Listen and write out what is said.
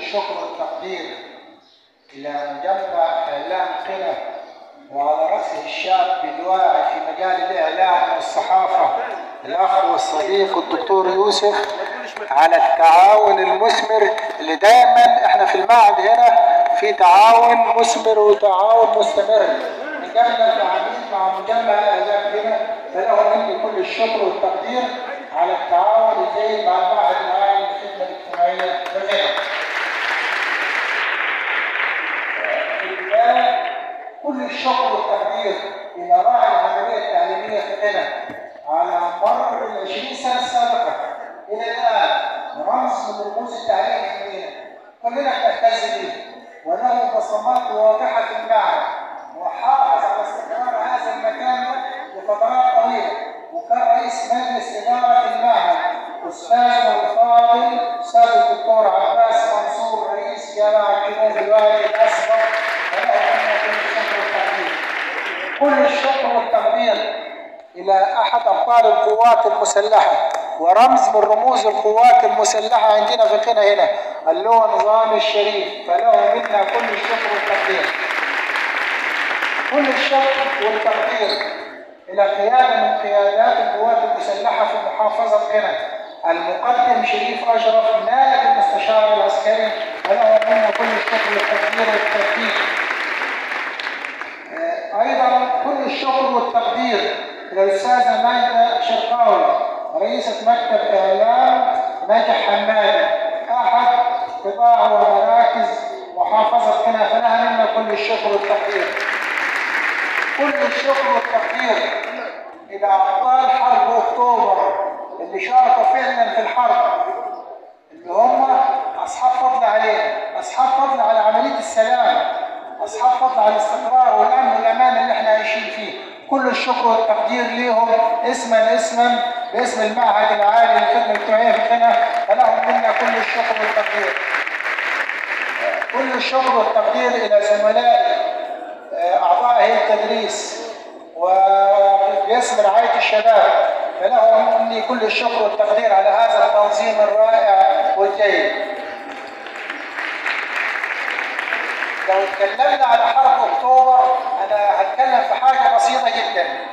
الشكر والتقدير إلى مجمع إعلام قنا، وعلى رأسه الشاب الواعي في مجال الإعلام والصحافة الأخ والصديق الدكتور يوسف، على التعاون المثمر اللي دائما احنا في المعهد هنا في تعاون مثمر وتعاون مستمر من قبل العميد مع مجمع إعلام قنا، فله مني كل الشكر والتقدير على التعاون الجيد مع المعهد العالي للخدمة الاجتماعية بقنا. كل الشكر والتقدير إلى راعي العملية التعليمية في قنا على مر ال20 سنة السابقة إلى الآن، رمز من رموز التعليم عندنا كلنا بنعتز به، وله بصمات واضحة في المعهد، وحافظ على استقرار هذا المكان لفترات طويلة، وكان رئيس مجلس إدارة المعهد أستاذنا الفاضل أستاذ الدكتور عباس منصور رئيس جامعة كنوز الوالي الأصغر، كل الشكر والتقدير إلى أحد أبطال القوات المسلحة ورمز من رموز القوات المسلحة عندنا في قنا هنا، اللواء نظام الشريف، فله منا كل الشكر والتقدير. كل الشكر والتقدير إلى قيادة من قيادات القوات المسلحة في محافظة قنا، المقدم شريف أشرف نائب المستشار العسكري، فله منا كل الشكر والتقدير والترتيب. أيضا كل الشكر والتقدير إلى الأستاذة ماجدة شرقاوي رئيسة مكتب إعلام ناجح حمادي أحد قطاع ومراكز محافظة قنا، فلها منا كل الشكر والتقدير. كل الشكر والتقدير إلى أبطال حرب أكتوبر اللي شاركوا فعلا في الحرب، اللي هم أصحاب فضل علينا، أصحاب فضل على عملية السلام، أصحاب فضل على الاستقرار والأمن والأمان اللي احنا عايشين فيه. كل الشكر والتقدير ليهم اسما باسم المعهد العالي للخدمة الاجتماعية في قنا، فلهم منا كل الشكر والتقدير. كل الشكر والتقدير إلى زملائي أعضاء هيئة التدريس وباسم رعاية الشباب، فلهم مني كل الشكر والتقدير على هذا التنظيم الرائع والجيد. لو اتكلمنا على حرب أكتوبر أنا هتكلم في حاجة بسيطة جدا.